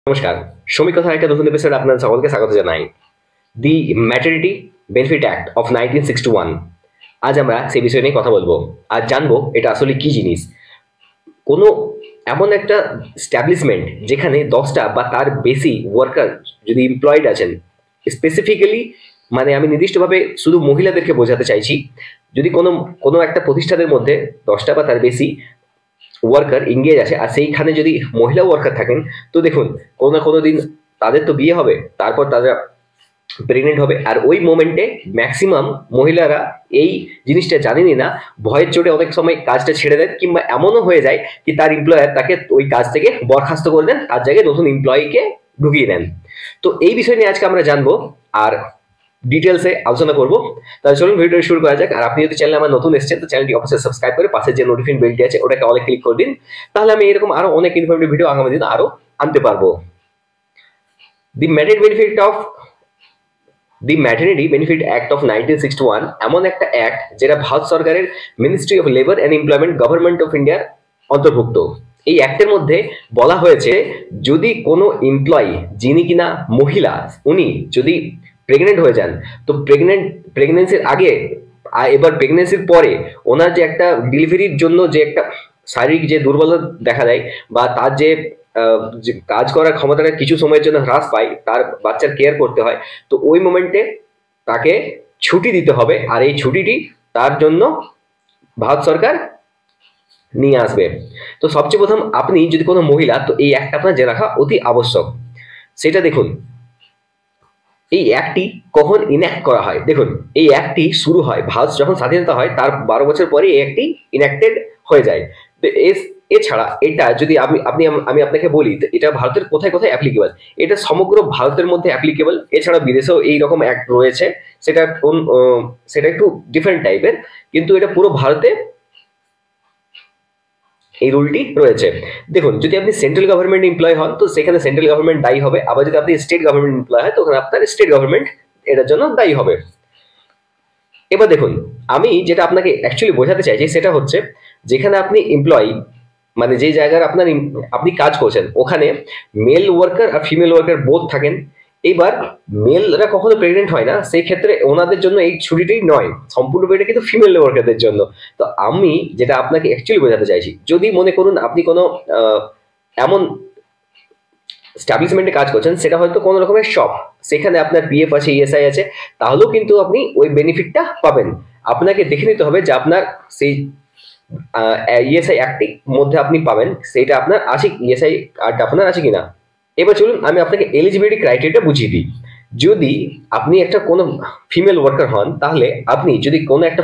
নমস্কার, শ্রমিক কথার একটা নতুন এপিসোড আপনাদের সকলকে স্বাগত জানাই। দি ম্যাটারনিটি বেনিফিট অ্যাক্ট অফ 1961। আজ আমরা সেই বিষয় নিয়ে কথা বলবো। আজ জানবো এটা আসলে কি জিনিস। কোনো এমন একটা স্ট্যাবলিশমেন্ট যেখানে 10টা বা তার বেশি ওয়ার্কার যদি এমপ্লয়েড আছেন, স্পেসিফিক্যালি মানে আমি নির্দিষ্টভাবে শুধু মহিলাদেরকে বোঝাতে চাইছি। যদি কোনো কোনো একটা প্রতিষ্ঠানের মধ্যে 10টা বা তার বেশি ওয়ার্কার এঙ্গেজ আছে আর সেইখানে যদি মহিলা ওয়ার্কার থাকেন, তো দেখুন কোনো না কোনো দিন তাদের তো বিয়ে হবে, তারপর তারা প্রেগনেন্ট হবে। আর ওই মোমেন্টে ম্যাক্সিমাম মহিলারা এই জিনিসটা জানেনই না, ভয়ের চোটে অনেক সময় কাজটা ছেড়ে দেন, কিংবা এমনও হয়ে যায় কি তার এমপ্লয়ার তাকে ওই কাজ থেকে বরখাস্ত করে দেন, তার জায়গায় নতুন এমপ্লয়িকে ঢুকিয়ে দেন। তো এই বিষয় নিয়ে আজকে আমরা জানবো আর ডিটেলসে আলোচনা করবো। তাহলে চলুন ভিডিওটা শুরু করা যাক। আর আপনি যদি চ্যানেলে আমার নতুন এসেছেন তো চ্যানেলটি অবশ্যই সাবস্ক্রাইব করে পাশে যে নোটিফিকেশন বেলটি আছে ওটাকে অলে ক্লিক করে দিন, তাহলে আমি এরকম আরো অনেক ইনফরমেটিভ ভিডিও আগামী দিন আরো আনতে পারবো। দি ম্যাটারনিটি বেনিফিট অ্যাক্ট অফ 1961 এমন একটা অ্যাক্ট যেটা ভারত সরকারের ministry of labour and employment government of ইন্ডিয়ার অন্তর্ভুক্ত। এই অ্যাক্টের মধ্যে বলা হয়েছে যদি কোনো এমপ্লয়ি যিনি কিনা মহিলা, উনি যদি প্রেগনেন্ট হয়ে যান, তো প্রেগনেন্সির আগে এবার প্রেগনেন্সির পরে ওনার যে একটা ডেলিভারির জন্য যে একটা শারীরিক যে দুর্বলতা দেখা দেয় বা তার যে কাজ করার ক্ষমতাটা কিছু সময়ের জন্য হ্রাস পায়, তার বাচ্চার কেয়ার করতে হয়, তো ওই মোমেন্টে তাকে ছুটি দিতে হবে। আর এই ছুটিটি তার জন্য ভারত সরকার নিয়ে আসবে। তো সবচেয়ে প্রথম আপনি যদি কোনো মহিলা, তো এই একটা আপনার জেনে রাখা অতি আবশ্যক। সেটা দেখুন এই অ্যাক্টটি কখন ইনঅ্যাক্ট করা হয়। দেখুন এই অ্যাক্টটি শুরু হয় ভারত যখন স্বাধীনতা হয় তার 12 বছর পরে এই অ্যাক্টটি ইনঅ্যাক্টেড হয়ে যায়। তো এছাড়া এটা যদি আমি আপনাকে বলি এটা ভারতের কোথায় কোথায় অ্যাপ্লিকেবল, এটা সমগ্র ভারতের মধ্যে অ্যাপ্লিকেবল। এছাড়া বিদেশেও এইরকম অ্যাক্ট রয়েছে, সেটা একটু ডিফারেন্ট টাইপের, কিন্তু এটা পুরো ভারতে এই রুলটি রয়েছে। দেখুন যদি আপনি সেন্ট্রাল গভর্নমেন্ট এমপ্লয় হন তো সেখানে সেন্ট্রাল গভর্নমেন্ট দায়ী হবে, আবার যদি আপনি স্টেট গভর্নমেন্ট এমপ্লয় হয় তখন আপনার স্টেট গভর্নমেন্ট এটার জন্য দায়ী হবে। এবার দেখুন আমি যেটা আপনাকে অ্যাকচুয়ালি বোঝাতে চাইছি সেটা হচ্ছে যেখানে আপনি এমপ্লয়ি মানে যে জায়গায় আপনি কাজ করছেন ওখানে মেল ওয়ার্কার আর ফিমেল ওয়ার্কার বোথ থাকেন। এবার মেলরা কখনো প্রেগনেন্ট হয় না, সেই ক্ষেত্রে ওনাদের জন্য এই ছুটিটি নয়, সম্পূর্ণ এটা কিন্তু ফিমেল ওয়ার্কারদের জন্য। তো আমি যেটা আপনাকে অ্যাকচুয়ালি বোঝাতে চাইছি, যদি মনে করুন আপনি কোনো এমন স্টাবলিশমেন্টে কাজ করছেন, সেটা হয়তো কোনো রকমের শপ, সেখানে আপনার পিএফ আছে, ইএসআই আছে, তাহলেও কিন্তু আপনি ওই বেনিফিটটা পাবেন। আপনাকে দেখে নিতে হবে যে আপনার সেই ইএসআই অ্যাক্টের মধ্যে আপনি পাবেন সেইটা আপনার আছে, ইএসআই কার্ডটা আপনার আছে কিনা। এবার চলুন আমি আপনাকে এলিজিবিলিটি ক্রাইটেরিয়াটা বুঝিয়ে দিই। যদি আপনি একটা কোনো ফিমেল ওয়ার্কার হন, তাহলে আপনি যদি কোনো একটা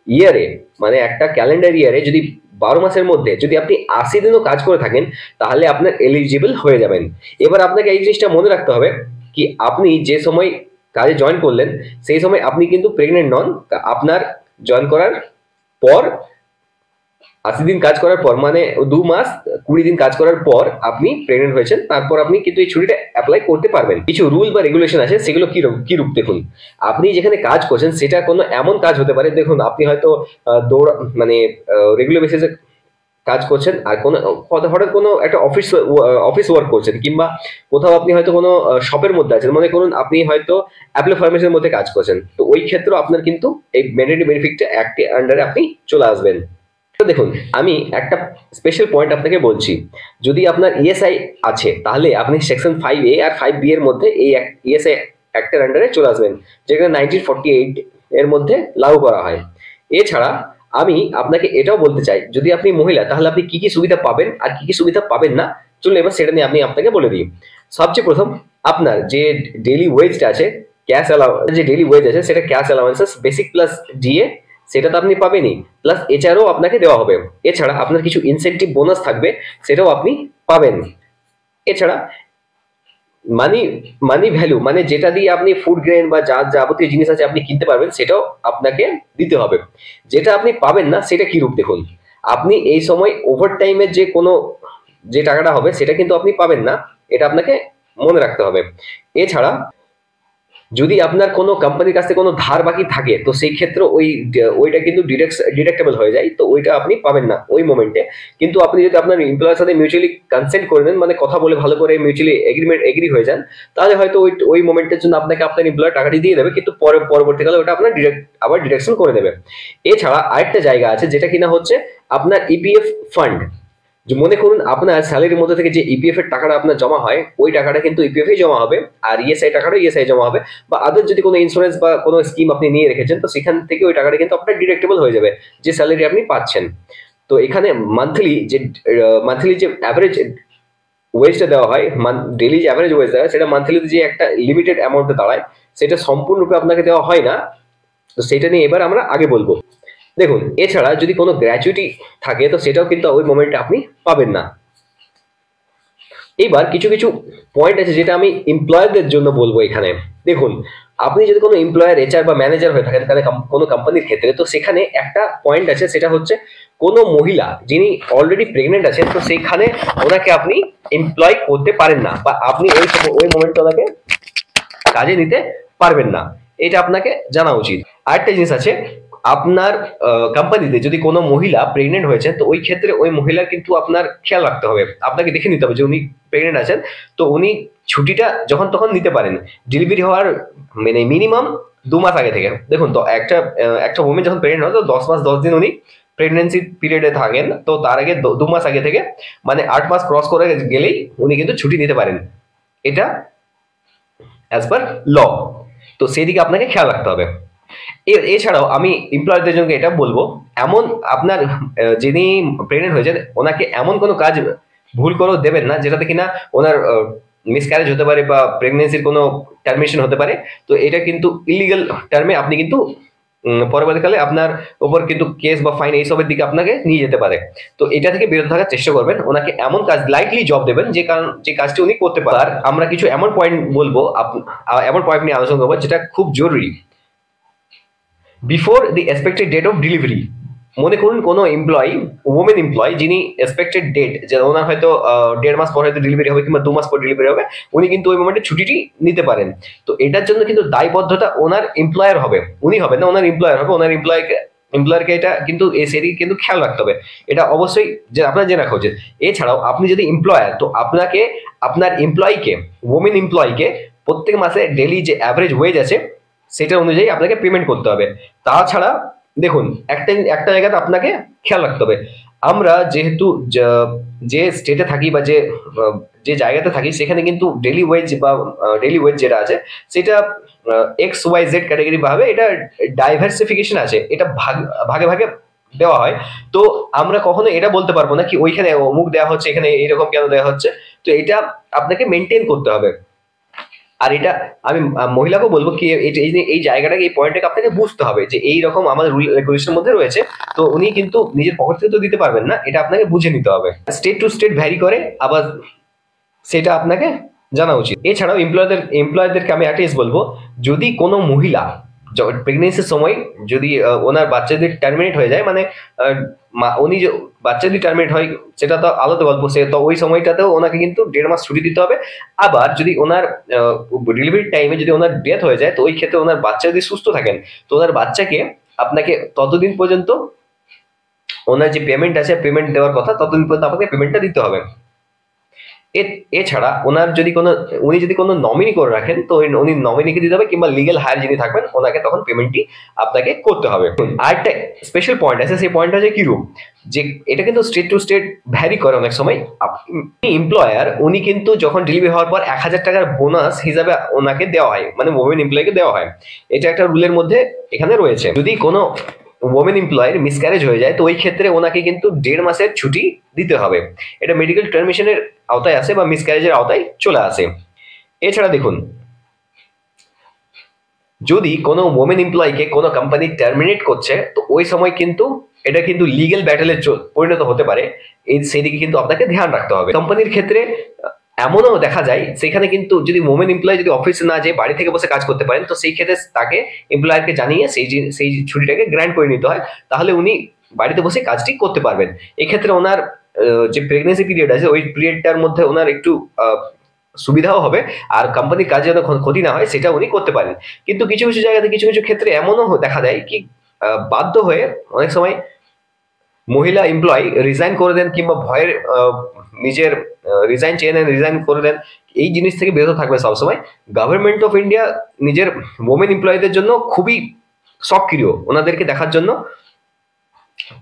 ইয়ারে মানে একটা ক্যালেন্ডার ইয়ারে যদি 12 মাসের মধ্যে যদি আপনি 80 দিনও কাজ করে থাকেন, তাহলে আপনার এলিজিবল হয়ে যাবেন। এবার আপনাকে এই জিনিসটা মনে রাখতে হবে কি আপনি যে সময় কাজে জয়েন করলেন সেই সময় আপনি কিন্তু প্রেগনেন্ট নন। আপনার জয়েন করার পর 80 দিন কাজ করার পর মানে 2 মাস 20 দিন কাজ করার পর আপনি প্রেগনেন্ট হয়েছেন, তারপর আপনি কিন্তু এই ছুটিটা অ্যাপ্লাই করতে পারবেন। কিছু রুল বা রেগুলেশন আছে, সেগুলো কি রূপ দেখুন। আপনি যেখানে কাজ করছেন সেটা কোনো এমন কাজ হতে পারে, দেখুন আপনি হয়তো দৌড় মানে রেগুলার বেসিসে কাজ করছেন, আর কোনো হঠাৎ কোনো একটা অফিস ওয়ার্ক করছেন, কিংবা কোথাও আপনি হয়তো কোনো শপের মধ্যে আছেন, মনে করুন আপনি হয়তো অ্যাপল ফার্মেসির মধ্যে কাজ করছেন, তো ওই ক্ষেত্রে আপনার কিন্তু এই ম্যান্ডেটরি বেনিফিটটা অ্যাক্টের আন্ডারে আপনি চলে আসবেন। দেখুন আমি একটা স্পেশাল পয়েন্ট আপনাকে বলছি, যদি আপনার ইএসআই আছে তাহলে আপনি সেকশন 5A আর 5B এর মধ্যে এই ইএসআই অ্যাক্টের আন্ডারে চলে আসবেন, যেখানে 1948 এর মধ্যে লাগু করা হয়। এছাড়া আমি আপনাকে এটাও বলতে চাই, যদি আপনি মহিলা তাহলে আপনি কি কি সুবিধা পাবেন আর কি কি সুবিধা পাবেন না, চলুন এবার সেটা নিয়ে আমি আপনাকে বলে দিই। সবচেয়ে প্রথম আপনার যে ডেইলি ওয়েজটা আছে, ক্যাশ অ্যালাউন্স, যে ডেইলি ওয়েজ আছে সেটা cash allowances basic plus DA, সেটা তো আপনি পাবেনই, প্লাস এছাড়াও আপনাকে দেওয়া হবে। এছাড়া আপনার কিছু ইনসেন্টিভ বোনাস থাকবে, সেটাও আপনি পাবেন। এছাড়া মানি ভ্যালু মানে যেটা দিয়ে আপনি ফুড গ্রেন বা যা যাবতীয় জিনিস আছে আপনি কিনতে পারবেন, সেটাও আপনাকে দিতে হবে। যেটা আপনি পাবেন না সেটা কি রূপ দেখুন, আপনি এই সময় ওভার টাইমের যে টাকাটা হবে সেটা কিন্তু আপনি পাবেন না, এটা আপনাকে মনে রাখতে হবে। এছাড়া যদি আপনার কোনো কোম্পানির কাছে কোনো ধার বাকি থাকে তো সেই ক্ষেত্রে ওইটা কিন্তু ডিডাক্টেবল হয়ে যায়, তো ওইটা আপনি পাবেন না ওই মোমেন্টে। কিন্তু আপনি যদি আপনার এমপ্লয়ের সাথে মিউচুয়ালি কনসেন্ট করে নেন, মানে কথা বলে ভালো করে মিউচুয়ালি এগ্রি হয়ে যান, তাহলে হয়তো ওই মোমেন্টের জন্য আপনাকে আপনার এমপ্লয়ার টাকাটি দিয়ে দেবে, কিন্তু পরবর্তীকালে ওটা আপনার আবার ডিডাকশন করে দেবে। এছাড়া আরেকটা জায়গা আছে যেটা কিনা হচ্ছে আপনার ইপিএফ ফান্ড। যে মনে করুন আপনার স্যালারির মধ্যে থেকে যে ইপিএফ এর টাকাটা আপনার জমা হয়, ওই টাকাটা কিন্তু ইপিএফ এ জমা হবে, আর ইএসআই টাকাটা ইএসআই জমা হবে। বা আদার যদি কোনো ইন্স্যুরেন্স বা কোনো স্কিম আপনি নিয়ে রেখেছেন, তো সেখান থেকে ওই টাকাটা কিন্তু আপনার ডিডাক্টেবল হয়ে যাবে যে স্যালারি আপনি পাচ্ছেন। তো এখানে মান্থলি যে অ্যাভারেজ ওয়েজটা দেওয়া হয়, ডেইলি যে অ্যাভারেজ ওয়েজ দেওয়া হয়, সেটা মান্থলিতে যে একটা লিমিটেড অ্যামাউন্টে দাঁড়ায়, সেটা সম্পূর্ণরূপে আপনাকে দেওয়া হয় না। তো সেটা নিয়ে এবার আমরা আগে বলবো। দেখুন, এছাড়া যদি কোনো গ্র্যাচুইটি থাকে তো সেটাও কিন্তু ওই মোমেন্টে আপনি পাবেন না। এবার কিছু কিছু পয়েন্ট আছে যেটা আমি এমপ্লয়ারদের জন্য বলবো এখানে। দেখুন, আপনি যদি কোনো এমপ্লয়ার, এইচআর বা ম্যানেজার হয়ে থাকেন তাহলে কোনো কোম্পানির ক্ষেত্রে, তো সেখানে একটা পয়েন্ট আছে, সেটা হচ্ছে কোনো মহিলা যিনি অলরেডি প্রেগনেন্ট আছেন, তো সেইখানে ওনাকে আপনি এমপ্লয় করতে পারেন না, বা আপনি ওই মোমেন্টে ওনাকে কাজে নিতে পারবেন না, এটা আপনাকে জানা উচিত। আরেকটা জিনিস আছে, আপনার কোম্পানিতে যদি কোনো মহিলা প্রেগনেন্ট হয়েছে, তো ওই ক্ষেত্রে ওই মহিলার কিন্তু আপনার খেয়াল রাখতে হবে, আপনাকে দেখে নিতে হবে যে উনি প্রেগনেন্ট আছেন, তো উনি ছুটিটা যখন তখন নিতে পারেন ডেলিভারি হওয়ার মানে মিনিমাম 2 মাস আগে থেকে। দেখুন, তো একটা ওমেন যখন প্রেগনেন্ট হয় তো 10 মাস 10 দিন উনি প্রেগনেন্সি পিরিয়ডে থাকেন, তো তার আগে 2 মাস আগে থেকে, মানে 8 মাস ক্রস করে গেলেই উনি কিন্তু ছুটি নিতে পারেন, এটা অ্যাজ পার ল। তো সেদিকে আপনাকে খেয়াল রাখতে হবে। এছাড়াও আমি এমপ্লয়ারদের জন্য এটা বলবো, এমন আপনার যিনি প্রেগনেন্ট হয়েছেন ওনাকে এমন কোনো কাজ ভুল করে দেবেন না যেটাতে কিনা ওনার মিসক্যারেজ হতে পারে বা প্রেগনেন্সির কোনো টার্মিনেশন হতে পারে। তো এটা কিন্তু ইলিগাল টার্মে আপনি কিন্তু পরবর্তীকালে আপনার উপর কিন্তু কেস বা ফাইন এইসবের দিকে আপনাকে নিয়ে যেতে পারে। তো এটা থেকে বিরত থাকার চেষ্টা করবেন, ওনাকে এমন কাজ লাইটলি জব দেবেন যে কাজটি উনি করতে পারেন। আর আমরা কিছু এমন পয়েন্ট বলবো, এমন পয়েন্ট নিয়ে আলোচনা করবো যেটা খুব জরুরি। Before the expected date of delivery, মনে করুন কোনো এমপ্লয়ি, ওমেন এমপ্লয়ি যিনি এক্সপেক্টেড ডেট, যে ওনার হয়তো 1.5 মাস পর হয়তো ডেলিভারি হবে কিংবা 2 মাস পর ডেলিভারি হবে, উনি কিন্তু ওই মোমেন্টে ছুটিটি নিতে পারেন। তো এটার জন্য কিন্তু দায়বদ্ধতা ওনার এমপ্লয়ার হবে, উনি হবে না, ওনার এমপ্লয়ার হবে। ওনার এমপ্লয়ারকে এটা কিন্তু সেদিকে কিন্তু খেয়াল রাখতে হবে, এটা অবশ্যই যে আপনার জেনে রাখা উচিত। এছাড়াও আপনি যদি এমপ্লয়ার, তো আপনাকে আপনার এমপ্লয়িকে, ওমেন এমপ্লয়িকে প্রত্যেক মাসে ডেলি যে অ্যাভারেজ ওয়েজ আছে সেটা অনুযায়ী আপনাকে পেমেন্ট করতে হবে। তাছাড়া দেখুন, একটা জায়গাতে আপনাকে খেয়াল রাখতে হবে, আমরা যেহেতু যে স্টেটে থাকি বা যে জায়গাতে থাকি, সেখানে কিন্তু ডেলি ওয়েজ যেটা আছে সেটা XYZ ক্যাটাগরি ভাবে এটা ডাইভার্সিফিকেশন আছে, এটা ভাগে ভাগে দেওয়া হয়। তো আমরা কখনো এটা বলতে পারবো না কি ওইখানে অমুক দেওয়া হচ্ছে, এখানে এরকম কেন দেওয়া হচ্ছে। তো এটা আপনাকে মেনটেন করতে হবে। আর এটা আমি মহিলাকেও বলবো কি এই জায়গাটাকে, এই পয়েন্টটাকে আপনাকে বুঝতে হবে যে এইরকম আমাদের রুল রেগুলেশনের মধ্যে রয়েছে। তো উনি কিন্তু নিজের পকেট থেকে তো দিতে পারবেন না, এটা আপনাকে বুঝে নিতে হবে। স্টেট টু স্টেট ভ্যারি করে, আবার সেটা আপনাকে জানা উচিত। এছাড়াও এমপ্লয়ারদেরকে আমি একটা জিনিস বলবো, যদি কোনো মহিলা প্রেগনেন্সির সময় যদি ওনার বাচ্চা যদি টার্মিনেট হয়ে যায়, মানে উনি যে বাচ্চা যদি টার্মিনেট হয় সেটা তো আলাদা গল্প, সে তো ওই সময়টাতেও ওনাকে কিন্তু 1.5 মাস ছুটি দিতে হবে। আবার যদি ওনার ডেলিভারি টাইমে যদি ওনার ডেথ হয়ে যায়, তো ওই ক্ষেত্রে ওনার বাচ্চা যদি সুস্থ থাকেন, তো ওনার বাচ্চাকে আপনাকে ততদিন পর্যন্ত ওনার যে পেমেন্ট আছে, পেমেন্ট দেওয়ার কথা, ততদিন পর্যন্ত আপনাকে পেমেন্টটা দিতে হবে। এছাড়া উনি যদি কোনো নমিনি করে রাখেন, তো উনি নমিনিকে দিতে হবে, কিংবা লিগেল হায়ার যিনি থাকবেন ওনাকে তখন পেমেন্টটি আপনাকে করতে হবে। আরেকটা স্পেশাল পয়েন্ট আছে, সেই পয়েন্টটা হচ্ছে কিরূপ, যে এটা কিন্তু স্টেট টু স্টেট ভ্যারি করে অনেক সময়। এমপ্লয়ার উনি কিন্তু যখন ডেলিভারি হওয়ার পর 1000 টাকার বোনাস হিসাবে ওনাকে দেওয়া হয়, মানে ওমেন এমপ্লয়িকে দেওয়া হয়। এটা একটা রুলের মধ্যে এখানে রয়েছে। যদি কোনো ওমেন এমপ্লয়ের মিসক্যারেজ হয়ে যায়, তো ওই ক্ষেত্রে ওনাকে কিন্তু 1.5 মাসের ছুটি দিতে হবে। এটা মেডিকেল টার্মিনেশনের আওতায় আসে বা মিসক্যারেজের আওতায় চলে আসে। এছাড়া দেখুন, যদি কোনো ওমেন এমপ্লয়িকে কোনো কোম্পানি টার্মিনেট করছে, তো ওই সময় কিন্তু এটা কিন্তু লিগ্যাল ব্যাটেলে পরিণত হতে পারে, সেদিকে কিন্তু আপনাকে ধ্যান রাখতে হবে। কোম্পানির ক্ষেত্রে এমনও দেখা যায়, সেখানে কিন্তু যদি ওমেন এমপ্লয়ি যদি অফিসে না যেয়ে বাড়ি থেকে বসে কাজ করতে পারেন, তো সেই ক্ষেত্রে তাকে এমপ্লয়ারকে জানিয়ে সেই ছুটিটাকে গ্র্যান্ট করে নিতে হয়, তাহলে উনি বাড়িতে বসে কাজটি করতে পারবেন। এক্ষেত্রে ওনার যে প্রেগনেন্সি পিরিয়ড আছে, ওই পিরিয়ডটার মধ্যে ওনার একটু সুবিধাও হবে, আর কোম্পানির কাজে যেন ক্ষতি না হয় সেটা উনি করতে পারেন। কিন্তু কিছু কিছু জায়গাতে কিছু কিছু ক্ষেত্রে এমনও দেখা দেয় কি বাধ্য হয়ে অনেক সময় মহিলা এমপ্লয়ি রিজাইন করে দেন, কিংবা ভয়ের নিজের রিজাইন চেয়ে নেন, রিজাইন করে দেন। এই জিনিস থেকে বিরত থাকবে সবসময়। গভর্নমেন্ট অফ ইন্ডিয়া নিজের ওমেন এমপ্লয়ীদের জন্য খুবই সক্রিয় ওনাদেরকে দেখার জন্য।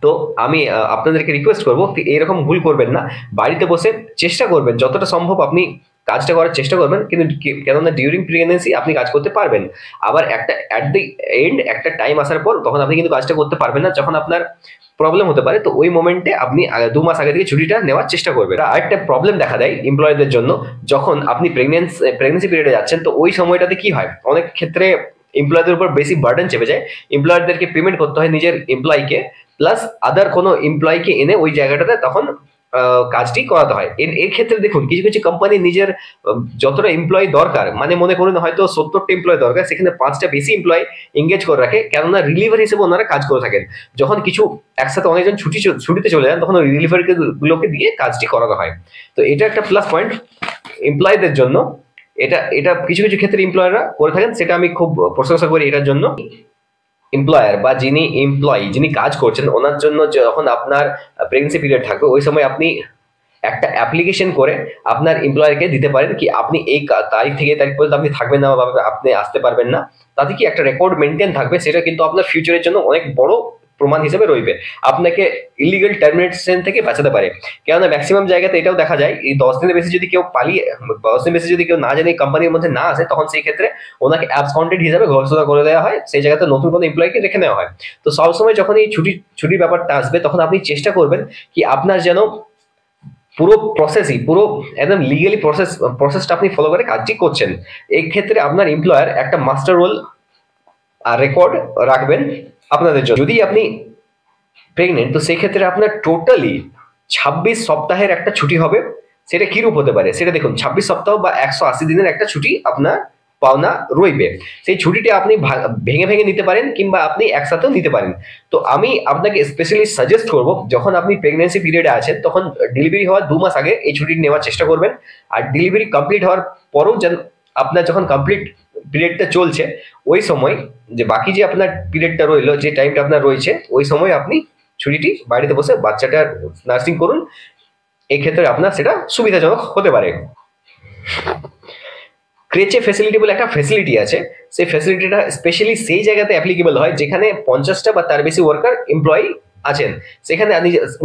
তো আমি আপনাদেরকে রিকোয়েস্ট করবো এরকম ভুল করবেন না, বাড়িতে বসে চেষ্টা করবেন যতটা সম্ভব আপনি কাজটা করার চেষ্টা করবেন, কিন্তু কেননা ডিউরিং প্রেগনেন্সি আপনি কাজ করতে পারবেন, আবার একটা অ্যাট দি এন্ড একটা টাইম আসার পর তখন আপনি কিন্তু কাজটা করতে পারবেন না, যখন আপনার প্রবলেম হতে পারে। তো ওই মোমেন্টে আপনি 2 মাস আগে থেকে ছুটিটা নেওয়ার চেষ্টা করবেন। আর একটা প্রবলেম দেখা দেয় এমপ্লয়ীদের জন্য, যখন আপনি প্রেগনেন্সি পিরিয়ডে যাচ্ছেন, তো ওই সময়টাতে কি হয়, অনেক ক্ষেত্রে এমপ্লয়ীদের উপর বেশি বার্ডেন চেপে যায়। এমপ্লয়ারদেরকে পেমেন্ট করতে হয় নিজের এমপ্লয়িকে, প্লাস আদার কোনো এমপ্লয়িকে এনে ওই জায়গাটাতে তখন কাজটি করাতে হয়। এর ক্ষেত্রে দেখুন কিছু কিছু কোম্পানি নিজের যতটা এমপ্লয়ি দরকার, মানে মনে করুন হয়তো 70টা এমপ্লয়ি দরকার, সেখানে 5টা বেশি এমপ্লয়ি এঙ্গেজ করে রাখে, কেননা রিলিভার হিসেবে ওনারা কাজ করে থাকেন। যখন কিছু একসাথে অনেকজন ছুটিতে চলে যান, তখন ওই রিলিভারি গুলোকে দিয়ে কাজটি করানো হয়। তো এটা একটা প্লাস পয়েন্ট এমপ্লয়ীদের জন্য। এটা এটা কিছু কিছু ক্ষেত্রে এমপ্লয়াররা করে থাকেন, সেটা আমি খুব প্রশংসা করি এটার জন্য। এমপ্লয়ার বা যিনি কাজ করছেন ওনার জন্য যখন আপনার প্রেগনেন্সি পিরিয়ড থাকবে, ওই সময় আপনি একটা অ্যাপ্লিকেশন করে আপনার এমপ্লয়ারকে দিতে পারেন কি আপনি এই তারিখ থেকে তারিখ পর্যন্ত আপনি থাকবেন না বা আপনি আসতে পারবেন না। তাতে কি একটা রেকর্ড মেনটেন থাকবে, সেটা কিন্তু আপনার ফিউচারের জন্য অনেক বড় প্রমাণ হিসেবে রইবে, আপনাকে ইলিগাল টার্মিনেশন থেকে বাঁচাতে পারে। কেননা ম্যাক্সিমাম জায়গাতে এটাও দেখা যায়, এই 10 দিনের বেশি যদি কেউ 10 দিনের বেশি যদি কেউ না জানে কোম্পানির মধ্যে না আসে, তখন সেই ক্ষেত্রে ওনাকে অ্যাবসকন্টেড হিসেবে ঘোষণা করে দেওয়া হয়, সেই জায়গাতে নতুন কোনো এমপ্লয়িকে রেখে নেওয়া হয়। তো সবসময় যখন এই ছুটির ব্যাপারটা আসবে, তখন আপনি চেষ্টা করবেন কি আপনার যেন পুরো একদম লিগালি প্রসেসটা আপনি ফলো করে কাজটি করছেন। এই ক্ষেত্রে আপনার এমপ্লয়ার একটা মাস্টার রোল আর রেকর্ড রাখবেন আপনাদের জন্য। যদি আপনি প্রেগনেন্ট, তো সেই ক্ষেত্রে আপনার টোটালি 26 সপ্তাহের একটা ছুটি হবে। সেটা কিরূপ হতে পারে সেটা দেখুন, 26 সপ্তাহ বা 180 দিনের একটা ছুটি আপনার পাওনা রইবে। সেই ছুটিটা আপনি ভেঙে ভেঙে নিতে পারেন, কিংবা আপনি একসাথেও নিতে পারেন। তো আমি আপনাকে স্পেশালি সাজেস্ট করব, যখন আপনি প্রেগনেন্সি পিরিয়ডে আছেন, তখন ডেলিভারি হওয়ার 2 মাস আগে এই ছুটি নেওয়ার চেষ্টা করবেন। আর ডেলিভারি কমপ্লিট হওয়ার পরও যেন আপনার যখন কমপ্লিট পিরিয়ডটা চলছে, ওই সময় যে বাকি যে আপনার পিরিয়ডটা রইলো, যে টাইমটা আপনার রয়েছে, ওই সময় আপনি ছুটিটি বাড়িতে বসে বাচ্চাটার নার্সিং করুন। এই ক্ষেত্রে আপনার সেটা সুবিধাজনক হতে পারে। ক্রেচে ফ্যাসিলিটি বলে একটা ফ্যাসিলিটি আছে, সেই ফ্যাসিলিটিটা স্পেশালি সেই জায়গাতে অ্যাপ্লিকেবল হয় যেখানে 50টা বা তার বেশি ওয়ার্কার এমপ্লয়ি আছেন। সেখানে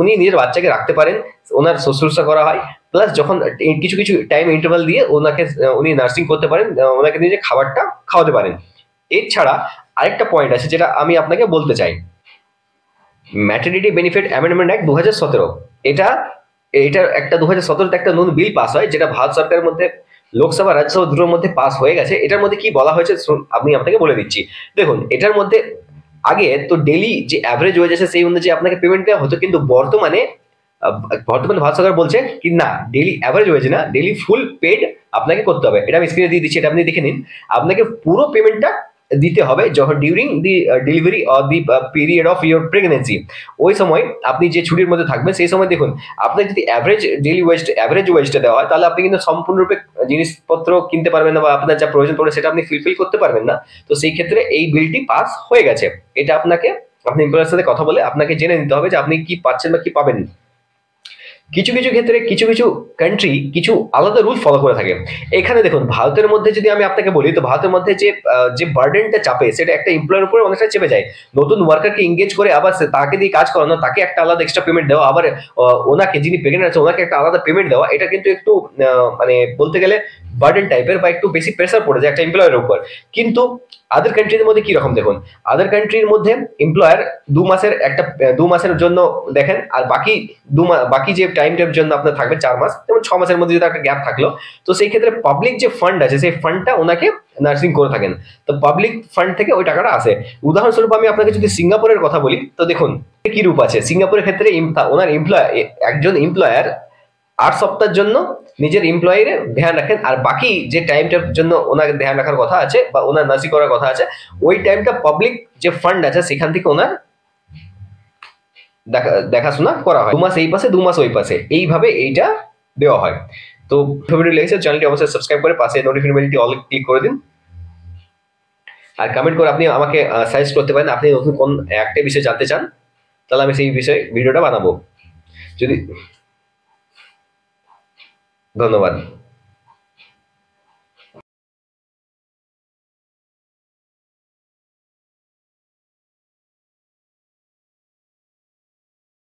উনি নিজের বাচ্চাকে রাখতে পারেন, ওনার শুশ্রূষা করা হয়, প্লাস যখন কিছু কিছু টাইম ইন্টারভাল দিয়ে উনি নার্সিং করতে পারেন, ওনাকে নিজে খাবারটা খাওয়াতে পারেন। এছাড়া আরেকটা পয়েন্ট আছে যেটা আমি আপনাকে বলতে চাই, ম্যাটারনিটি বেনিফিট অ্যামেন্ডমেন্ট অ্যাক্ট 2017। এটার একটা 2017তে একটা নতুন বিল পাস হয়, যেটা ভারত সরকারের মধ্যে লোকসভা রাজ্যসভা দুটোর মধ্যে পাস হয়ে গেছে। এটার মধ্যে কি বলা হয়েছে আমি আপনাকে বলে দিচ্ছি। দেখুন, এটার মধ্যে আগে তো ডেলি যে অ্যাভারেজ ওয়েজ আছে সেই অনুযায়ী আপনাকে পেমেন্ট দেওয়া হতো, কিন্তু বর্তমানে ভারত সরকার বলছে কি না, ডেলি অ্যাভারেজ ওয়েজ না, ডেলি ফুল পেড আপনাকে করতে হবে। এটা আমি স্ক্রিনে দিয়ে দিচ্ছি, এটা আপনি দেখে নিন। আপনাকে পুরো পেমেন্টটা দিতে হবে যখন during the delivery or the period of your pregnancy. ওই সময় আপনি যে ছুটির মধ্যে থাকবেন, সেই সময় দেখুন আপনার যদি অ্যাভারেজ ওয়েজটা দেওয়া হয়, তাহলে আপনি কিন্তু সম্পূর্ণরূপে জিনিসপত্র কিনতে পারবেন না, বা আপনার যা প্রয়োজন পড়ে সেটা আপনি ফুলফিল করতে পারবেন না। তো সেই ক্ষেত্রে এই বিলটি পাস হয়ে গেছে। এটা আপনি এমপ্লয়ারের সাথে কথা বলে আপনাকে জেনে নিতে হবে যে আপনি কি পাচ্ছেন বা কি পাবেন। কিছু কিছু ক্ষেত্রে কিছু কিছু কান্ট্রি কিছু আলাদা রুল ফলো করে থাকে। এখানে দেখুন, ভারতের মধ্যে যদি আমি আপনাকে বলি, তো ভারতের মধ্যে যে বার্ডেনটা চাপে, সেটা একটা এমপ্লয়ের উপরে অনেকটা চেপে যায়। নতুন ওয়ার্কারকে এঙ্গেজ করে আবার তাকে দিয়ে কাজ করানো, তাকে একটা আলাদা এক্সট্রা পেমেন্ট দেওয়া, আবার ওনাকে যিনি প্রেগনেন্ট আছে ওনাকে একটা আলাদা পেমেন্ট দেওয়া, এটা কিন্তু একটু মানে বলতে গেলে বার্ডেন টাইপের, বা একটু বেশি প্রেসার পড়ে যায় একটা এমপ্লয়ের উপর। কিন্তু আদার কান্ট্রির মধ্যে কি রকম দেখুন, আদার কান্ট্রির মধ্যে এমপ্লয়ার 2 মাসের জন্য দেখেন, আর বাকি যে টাইমটার জন্য আপনার থাকবে 4 মাস, যেমন 6 মাসের মধ্যে যদি একটা গ্যাপ থাকলো, তো সেই ক্ষেত্রে পাবলিক যে ফান্ড আছে সেই ফান্ডটা ওনাকে নার্সিং করে থাকেন। তো পাবলিক ফান্ড থেকে ওই টাকাটা আসে। উদাহরণস্বরূপ আমি আপনাকে যদি সিঙ্গাপুরের কথা বলি, তো দেখুন কি রূপ আছে। সিঙ্গাপুরের ক্ষেত্রে একজন এমপ্লয়ার 8 সপ্তাহের জন্য নিজের এমপ্লয়ির ধ্যান রাখেন, আর বাকি যে টাইমটার জন্য ওনাকে ধ্যান রাখার কথা আছে বা ওনার নার্সিং করার কথা আছে, ওই টাইমটা পাবলিক যে ফান্ড আছে সেখান থেকে ওনার দেখাশোনা করা হয়। 2 মাস এই পাশে 2 মাস ওই পাশে, এইভাবে এইটা দেওয়া হয়। তো ভিডিও লেগেছে, চ্যানেলটি অবশ্যই সাবস্ক্রাইব করে পাশে নোটিফিকেশন বেলটি অল ক্লিক করে দিন। আর কমেন্ট করে আপনি আমাকে সাজেস্ট করতে পারেন আপনি নতুন কোন একটা বিষয় জানতে চান, তাহলে আমি সেই বিষয়ে ভিডিওটা বানাবো। যদি ধন্যবাদ।